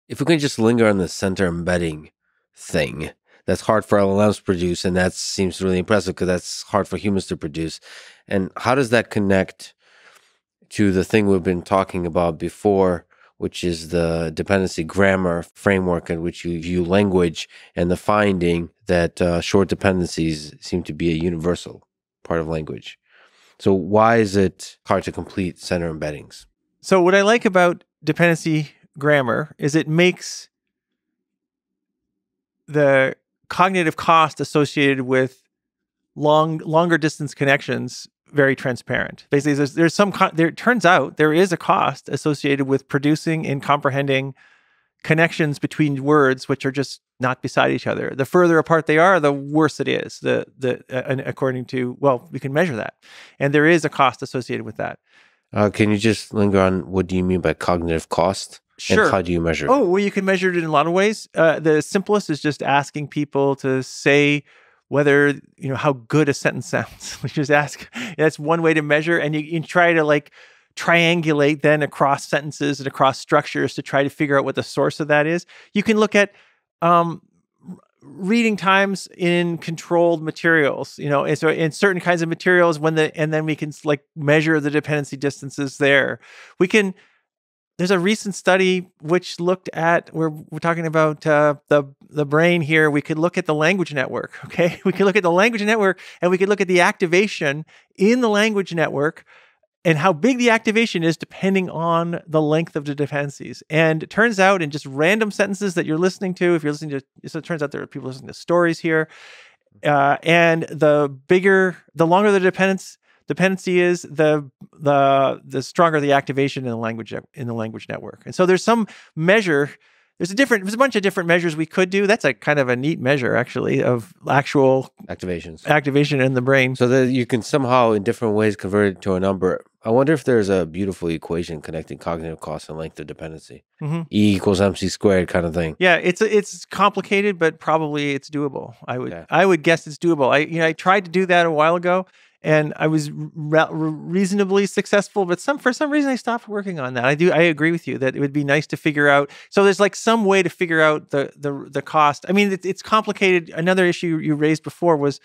if we can just linger on the center embedding thing, that's hard for LLMs to produce, and that seems really impressive because that's hard for humans to produce. And how does that connect to the thing we've been talking about before, which is the dependency grammar framework in which you view language, and the finding that short dependencies seem to be a universal part of language? So why is it hard to complete center embeddings? So what I like about dependency grammar is it makes the cognitive cost associated with longer distance connections very transparent. Basically, it turns out there is a cost associated with producing and comprehending connections between words which are just not beside each other. The further apart they are, the worse it is. And according to, well, we can measure that, and there is a cost associated with that. Can you just linger on what do you mean by cognitive cost? Sure. And how do you measure it? Oh, well, you can measure it in a lot of ways. The simplest is just asking people to say whether, how good a sentence sounds. We just ask. That's one way to measure. And you try to triangulate then across sentences and across structures to try to figure out what the source of that is. You can look at reading times in controlled materials, and so in certain kinds of materials and then we can measure the dependency distances there. There's a recent study which looked at, we're talking about the brain here. We could look at the language network, okay? We could look at the language network, and we could look at the activation in the language network and how big the activation is depending on the length of the dependencies. And it turns out in just random sentences that you're listening to, if you're listening to, so it turns out there are people listening to stories here, and the longer the dependency is, the stronger the activation in the language network. And so there's some measure. There's a bunch of different measures we could do. That's a kind of a neat measure, actually, of actual activation in the brain. So that you can somehow, in different ways, convert it to a number. I wonder if there's a beautiful equation connecting cognitive cost and length of dependency. Mm-hmm. E equals MC squared kind of thing. Yeah, it's complicated, but probably it's doable. I would guess it's doable. I tried to do that a while ago, and I was reasonably successful, but for some reason I stopped working on that. I agree with you that it would be nice to figure out. So there's some way to figure out the cost. I mean, it's complicated. Another issue you raised before was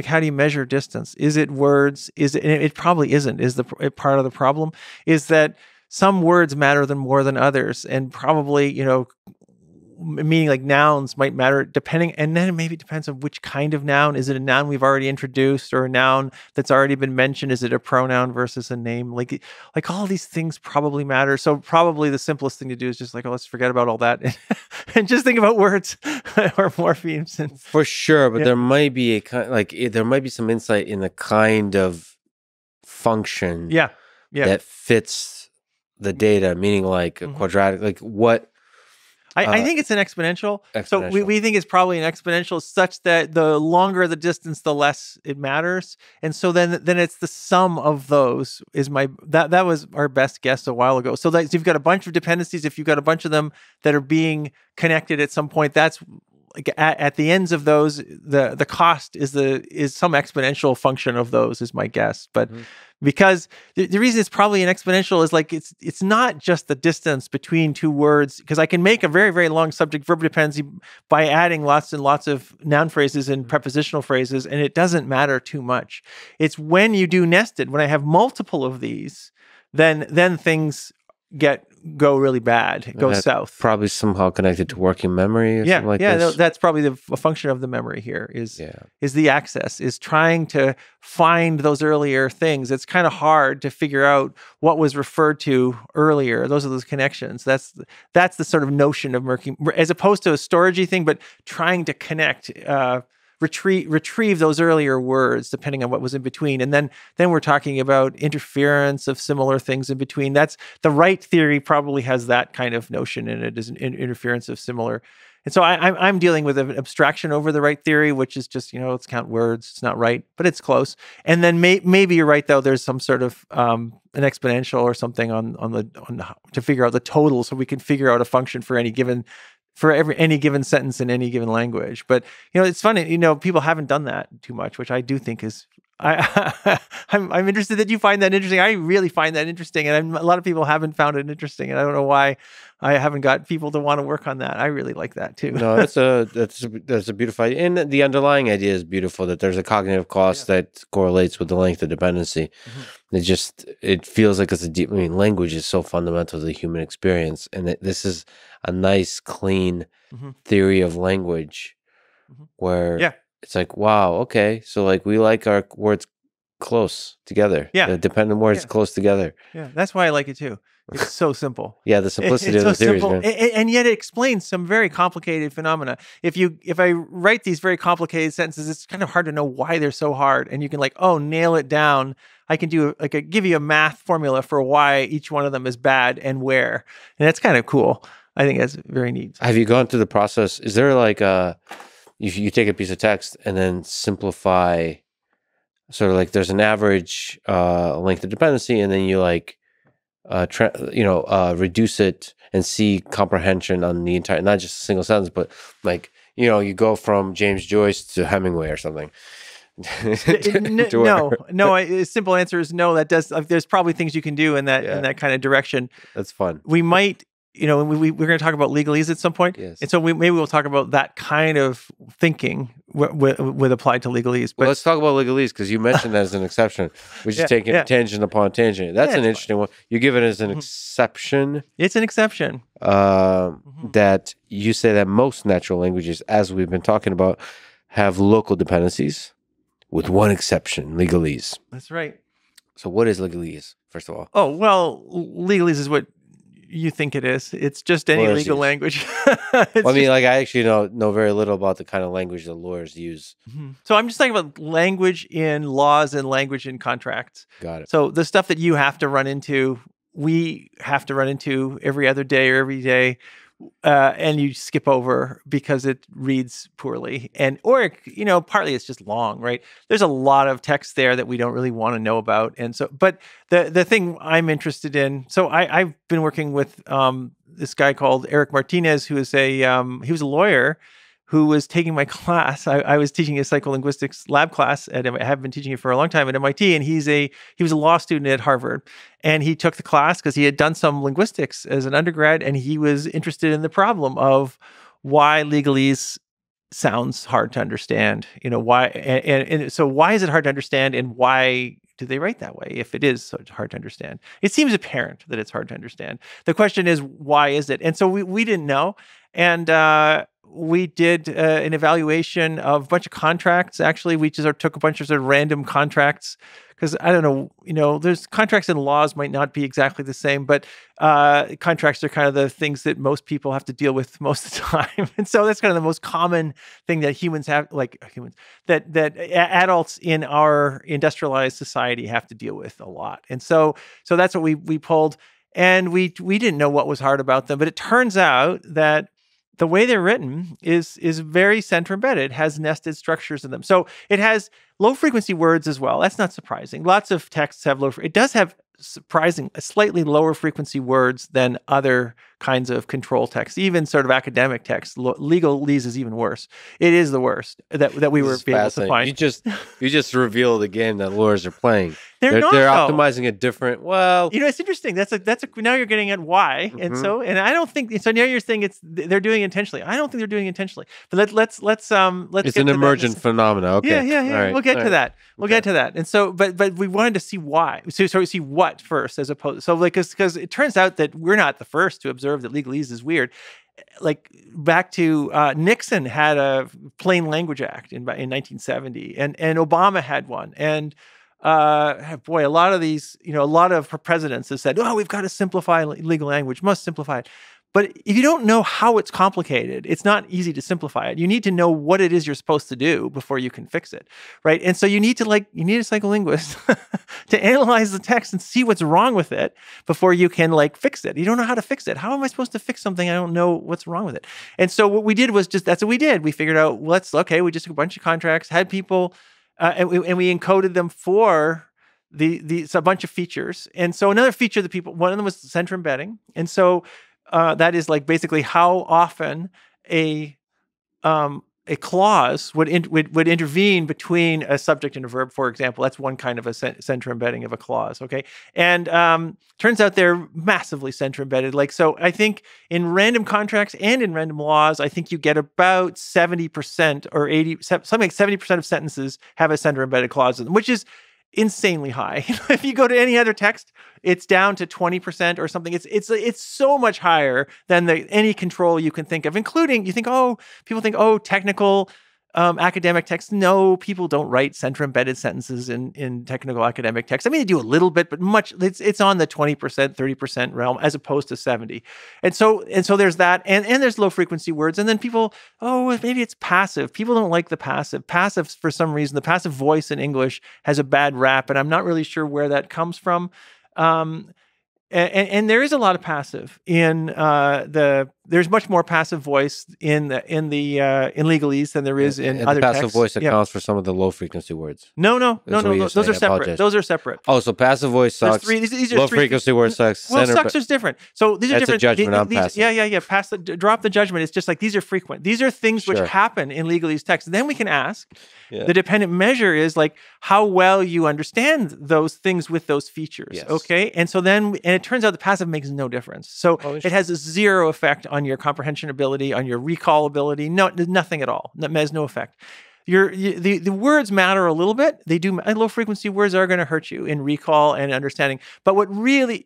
how do you measure distance? Is it words? And it probably isn't. Is the part of the problem is that some words matter more than others, and probably meaning nouns might matter depending, and then it maybe depends on which kind of noun. Is it a noun we've already introduced or a noun that's already been mentioned? Is it a pronoun versus a name? Like all these things probably matter. So probably the simplest thing to do is just let's forget about all that and just think about words or morphemes. For sure, but there might be a kind there might be some insight in the kind of function that fits the data, meaning a quadratic, what. I think it's an exponential. So we think it's probably an exponential such that the longer the distance, the less it matters. And so then it's the sum of those that was our best guess a while ago. So that if you've got a bunch of dependencies, if you've got a bunch of them that are being connected at some point, that's at the ends of those, the cost is some exponential function of those is my guess. But because the reason it's probably an exponential is it's not just the distance between two words, because I can make a very, very long subject-verb dependency by adding lots and lots of noun phrases and prepositional phrases, and it doesn't matter too much. It's when you do nested, when I have multiple of these, then things go really bad. It goes south. Probably somehow connected to working memory or something like this. No, that's probably a function of the memory here is the access, is trying to find those earlier things. It's kind of hard to figure out what was referred to earlier. Those are those connections. That's the sort of notion of working, as opposed to a storagey thing, but trying to connect, retrieve those earlier words depending on what was in between. And then we're talking about interference of similar things in between. That's the right theory probably has that kind of notion in it, as an interference of similar. And so I'm dealing with an abstraction over the right theory, which is just, let's count words. It's not right, but it's close. And then maybe you're right, though. There's some sort of an exponential or something to figure out the total, so we can figure out a function for any given sentence in any given language. But it's funny, people haven't done that too much, which I do think is I I'm interested that you find that interesting. I really find that interesting, and a lot of people haven't found it interesting, and I don't know why I haven't got people to want to work on that. I really like that too. No, that's a beautiful idea, and the underlying idea is beautiful. That there's a cognitive cost that correlates with the length of dependency. It feels like it's a deep. I mean, language is so fundamental to the human experience, and this is a nice, clean theory of language, where it's like, wow, okay, so like we like our words close together. The dependent words close together. Yeah, that's why I like it too. It's so simple. The simplicity it's of the so theory, simple, man. and yet it explains some very complicated phenomena. If I write these very complicated sentences, it's kind of hard to know why they're so hard, and you can nail it down. I can do give you a math formula for why each one of them is bad and where, and that's kind of cool. I think that's very neat. Have you gone through the process? Is there like you take a piece of text and then simplify, sort of like there's an average length of dependency, and then you reduce it and see comprehension on the entire, not just a single sentence, but you go from James Joyce to Hemingway or something. No. A simple answer is no. That does. There's probably things you can do in that kind of direction. That's fun. We might. We're going to talk about legalese at some point. Yes. And so maybe we'll talk about that kind of thinking with applied to legalese. But let's talk about legalese, because you mentioned that as an exception, which is taking tangent upon tangent. That's an interesting one. You give it as an exception. It's an exception. That you say that most natural languages, as we've been talking about, have local dependencies, with one exception, legalese. That's right. So what is legalese, first of all? Oh, well, legalese is what you think it is. It's just any legal language. I actually know very little about the kind of language that lawyers use. So I'm just talking about language in laws and language in contracts. Got it. So the stuff that you have to run into, we have to run into every other day or every day, and you skip over because it reads poorly, or partly it's just long, right? There's a lot of text there that we don't really want to know about, and so. But the thing I'm interested in, so I've been working with this guy called Eric Martinez, who is he was a lawyer who was taking my class. I was teaching a psycholinguistics lab class I have been teaching it for a long time at MIT, and he was a law student at Harvard, and he took the class because he had done some linguistics as an undergrad, and he was interested in the problem of why legalese sounds hard to understand. Why, and so why is it hard to understand, and why do they write that way if it is so hard to understand? It seems apparent that it's hard to understand. The question is, why is it? And so we didn't know, and we did an evaluation of a bunch of contracts. Actually, we just took a bunch of sort of random contracts, because I don't know, there's contracts and laws might not be exactly the same, but contracts are kind of the things that most people have to deal with most of the time. And so that's kind of the most common thing that that adults in our industrialized society have to deal with a lot. And so that's what we pulled, and we didn't know what was hard about them, but it turns out that the way they're written is very center embedded, has nested structures in them. So it has low frequency words as well. That's not surprising. Lots of texts have it does have slightly lower frequency words than other kinds of control text, even sort of academic text. Legalese is even worse. It is the worst that we were able to find. You just revealed a game that lawyers are playing. They're optimizing a different. Well, it's interesting. Now you're getting at why, and I don't think so. Now you're saying they're doing it intentionally. I don't think they're doing it intentionally. But let's it's an emergent phenomenon. Okay, yeah. Right. We'll get to that. We'll get to that. And so, but we wanted to see why. So we see what first, as opposed. So because it turns out that we're not the first to observe that legalese is weird. Like back to Nixon had a Plain Language Act in 1970, and Obama had one, and a lot of these, a lot of presidents have said, we've got to simplify legal language, must simplify it. But if you don't know how it's complicated, it's not easy to simplify it. You need to know what it is you're supposed to do before you can fix it, right? And so you need a psycholinguist to analyze the text and see what's wrong with it before you can fix it. You don't know how to fix it. How am I supposed to fix something I don't know what's wrong with it? And so what we did was that's what we did. We figured out, we just took a bunch of contracts, had people, and we encoded them for a bunch of features. And so another feature one of them was center embedding. And so that is basically how often a a clause would intervene between a subject and a verb, for example. That's one kind of a center embedding of a clause, okay? And turns out they're massively center embedded. Like, so I think in random contracts and in random laws, I think you get about 70% or 80, something like 70% of sentences have a center embedded clause in them, which is insanely high. If you go to any other text, it's down to 20% or something. It's so much higher than any control you can think of, including people think, technical academic text. No, people don't write center embedded sentences in technical academic text. I mean, they do a little bit, but it's on the 20%, 30% realm as opposed to 70. And so there's that, and there's low frequency words. And then people, maybe it's passive. People don't like the passive. Passive, for some reason, the passive voice in English has a bad rap, and I'm not really sure where that comes from. And there is a lot of passive in there's much more passive voice in legalese than there is in other texts. The passive voice accounts for some of the low frequency words. No. Those are separate. Those are separate. Oh, so passive voice sucks. These are low frequency words sucks. Well, sucks is different. So these are different. That's a judgment on passive. Yeah. Drop the judgment. It's just like these are frequent. These are things which happen in legalese text. And then we can ask. Yeah. The dependent measure is like how well you understand those things with those features. Yes. Okay. And so then, and it turns out the passive makes no difference. So it has a zero effect on your comprehension ability, on your recall ability. No, nothing at all. That has no effect. The words matter a little bit. They do. Low frequency words are going to hurt you in recall and understanding. But what really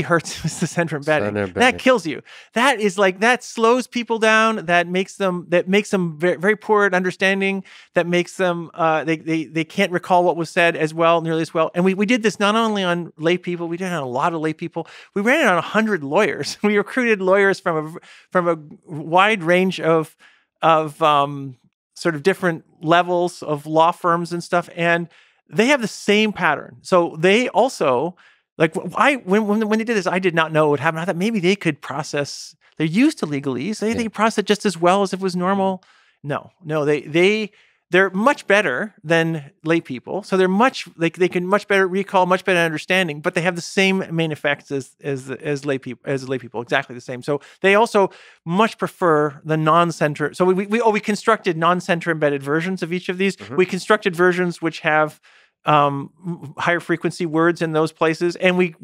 hurts is the center embedding. That kills you. That slows people down. That makes them very, very poor at understanding. That makes them they can't recall what was said nearly as well. And we did this not only on lay people. We did it on a lot of lay people. We ran it on 100 lawyers. We recruited lawyers from a wide range of sort of different levels of law firms and stuff, and they have the same pattern. So they also, like, when they did this, I did not know what would happen. I thought maybe they could process. They're used to legalese. They could process it just as well as if it was normal. No, they're much better than lay people. So they can much better recall, much better understanding, but they have the same main effects as lay people, exactly the same. So they also much prefer the non-center. So we constructed non-center embedded versions of each of these. Mm-hmm. We constructed versions which have higher frequency words in those places, and we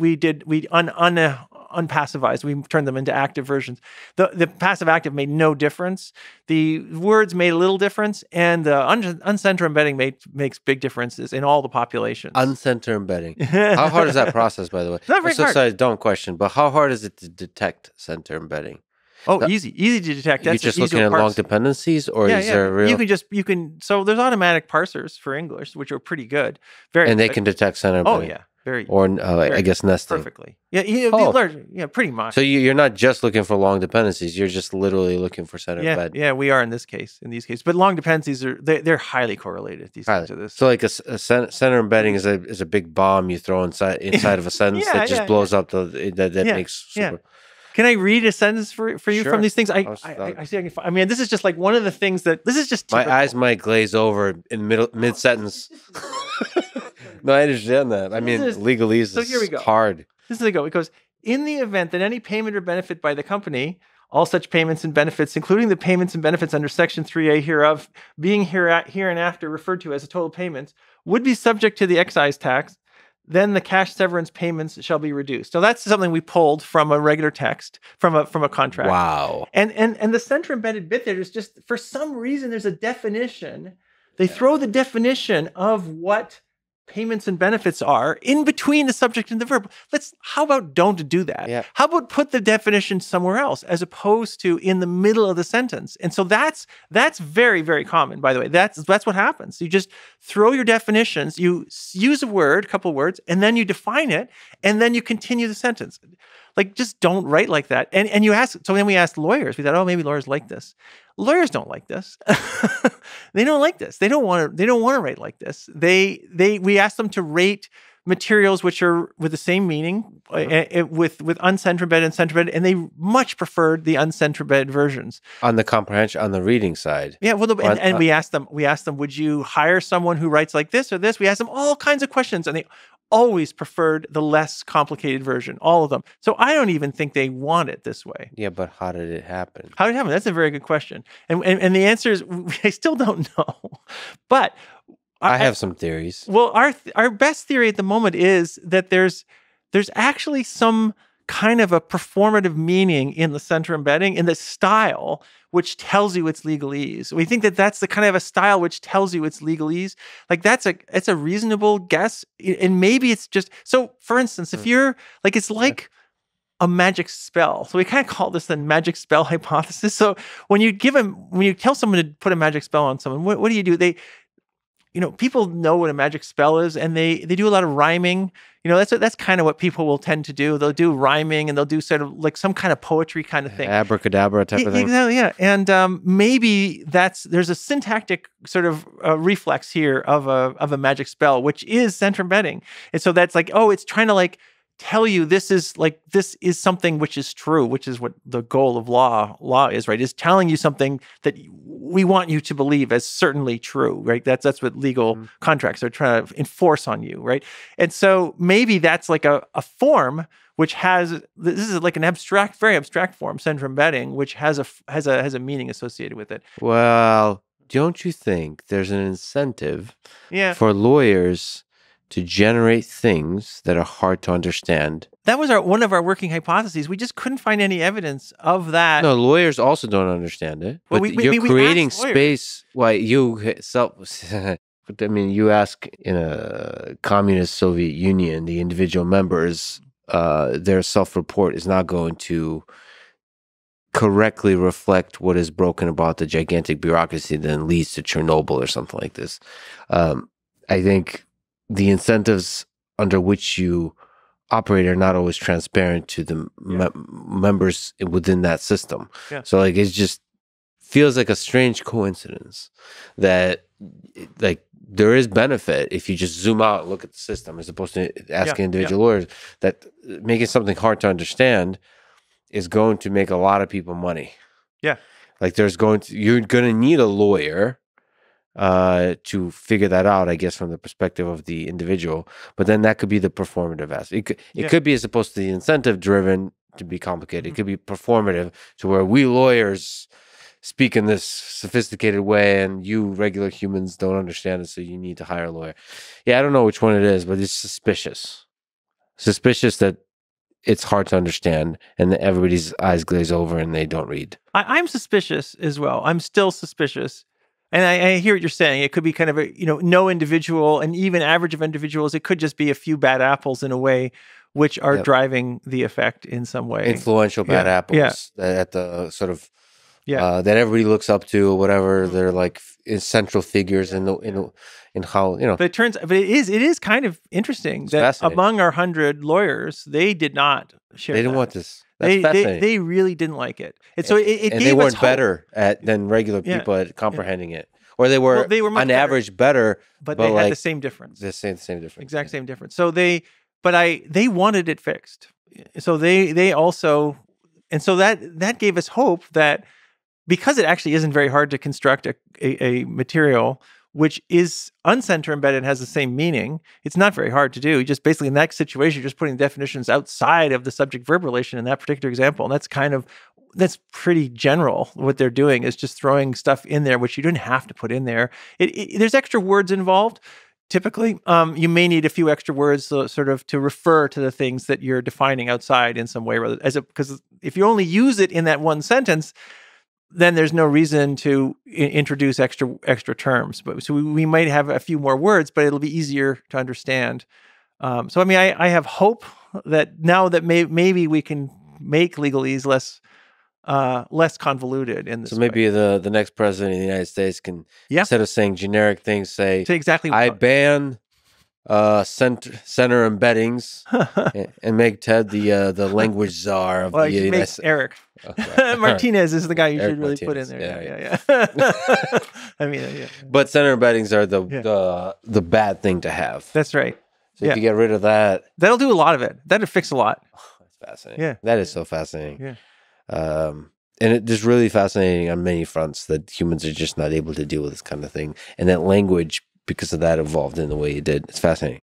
unpassivized. We turned them into active versions. The passive active made no difference. The words made a little difference, and the uncenter embedding makes big differences in all the populations. Uncenter embedding. How hard is that process, by the way? Not very hard. Sorry, dumb question, but how hard is it to detect center embedding? Oh, easy to detect. You're just looking at long dependencies, or is there a real? You can. So there's automatic parsers for English, which are pretty good. And they can detect center embedding. Oh yeah. Very, I guess nesting. Perfectly. Pretty much. So you're not just looking for long dependencies. You're just literally looking for center embed. Yeah, we are in these cases. But long dependencies they're highly correlated. These kinds of this. So like a center embedding is a big bomb you throw inside of a sentence that just blows up that makes super. Yeah. Can I read a sentence for you from these things? I see I can find. I mean, this is just like one of the things this is just typical. My eyes might glaze over in mid sentence. No, I understand that. I mean, legalese is hard. This is the go. It goes, in the event that any payment or benefit by the company, all such payments and benefits, including the payments and benefits under Section 3A hereof, being hereinafter referred to as a total payment, would be subject to the excise tax, then the cash severance payments shall be reduced. So that's something we pulled from a regular text, from a contract. Wow. And the center embedded bit there is just, for some reason, there's a definition. They throw the definition of what payments and benefits are in between the subject and the verb. How about don't do that? Yeah. How about put the definition somewhere else as opposed to in the middle of the sentence? And so that's very, very common, by the way. That's what happens. You just throw your definitions, you use a couple words, and then you define it, and then you continue the sentence. Like, just don't write like that. And you ask, so then we asked lawyers. We thought, maybe lawyers like this. Lawyers don't like this. They don't like this. They don't want to write like this. We asked them to rate materials which are with the same meaning, with uncenter embedded and center embedded, and they much preferred the uncenter embedded versions. On the comprehension, on the reading side. Yeah, well, we asked them, would you hire someone who writes like this or this? We asked them all kinds of questions, and they always preferred the less complicated version, all of them. So I don't even think they want it this way. Yeah, but how did it happen? How did it happen? That's a very good question. And the answer is, I still don't know. But I have some theories. Well, our best theory at the moment is that there's actually some kind of a performative meaning in the center embedding, in the style, which tells you it's legalese. We think that that's the kind of a style which tells you it's legalese. Like it's a reasonable guess. And maybe it's just, so for instance, if you're like, it's like a magic spell. So we kind of call this the magic spell hypothesis. So when you tell someone to put a magic spell on someone, what do you do? People know what a magic spell is, and they do a lot of rhyming. That's kind of what people will tend to do. They'll do rhyming, and they'll do sort of like some kind of poetry kind of thing. Abracadabra type of thing. Exactly, yeah. And maybe there's a syntactic sort of reflex here of a magic spell, which is center embedding. And so that's like, it's trying to like tell you this is something which is true, which is what the goal of law is, right? Is telling you something that we want you to believe as certainly true, right? That's what legal contracts are trying to enforce on you, right? And so maybe that's like a form which has, this is like an very abstract form, center embedding, which has a meaning associated with it. Well, don't you think there's an incentive for lawyers to generate things that are hard to understand? That was one of our working hypotheses. We just couldn't find any evidence of that. No, lawyers also don't understand it. But you're creating space. Why you But I mean, you ask in a communist Soviet Union, the individual members, their self-report is not going to correctly reflect what is broken about the gigantic bureaucracy that then leads to Chernobyl or something like this. I think the incentives under which you operate are not always transparent to the members within that system. Yeah. So like, it just feels like a strange coincidence that like there is benefit if you just zoom out and look at the system as opposed to asking individual lawyers, that making something hard to understand is going to make a lot of people money. Yeah. Like you're going to need a lawyer to figure that out, I guess, from the perspective of the individual. But then that could be the performative aspect. It could be as opposed to the incentive driven to be complicated. It could be performative to where we lawyers speak in this sophisticated way and you regular humans don't understand it, so you need to hire a lawyer. Yeah, I don't know which one it is, but it's suspicious. Suspicious that it's hard to understand and that everybody's eyes glaze over and they don't read. I'm suspicious as well. I'm still suspicious. And I hear what you're saying. It could be kind of no individual, and even average of individuals, it could just be a few bad apples in a way which are driving the effect in some way. Influential bad apples at the sort of that everybody looks up to or whatever. They're like central figures in how, But it is kind of interesting that among our 100 lawyers, they did not share. They didn't want this. That's fascinating. They really didn't like it. And so it and they weren't better than regular people at comprehending it. Or they were on average better. But they had the same difference. The same difference. Exact same difference. So they wanted it fixed. So they also, and so that gave us hope that because it actually isn't very hard to construct a material which is uncenter embedded, has the same meaning. It's not very hard to do. Just basically in that situation, you're just putting definitions outside of the subject-verb relation in that particular example. And that's pretty general. What they're doing is just throwing stuff in there, which you didn't have to put in there. There's extra words involved. Typically, you may need a few extra words sort of to refer to the things that you're defining outside in some way, because if you only use it in that one sentence, then there's no reason to introduce extra terms. So we might have a few more words, but it'll be easier to understand. So I mean, I have hope that now that maybe we can make legalese less convoluted in this. So maybe way. the next president of the United States can, instead of saying generic things, say exactly. I ban center embeddings and make Ted the language czar of the United States. Eric. Okay. Martinez is the guy you should really put in there. Yeah. I mean, but center embeddings are the bad thing to have. That's right. So if you get rid of that, that'll do a lot of it. That'll fix a lot. That's fascinating. Yeah, that is so fascinating. Yeah. And it is really fascinating on many fronts that humans are just not able to deal with this kind of thing, and that language, because of that, evolved in the way it did. It's fascinating.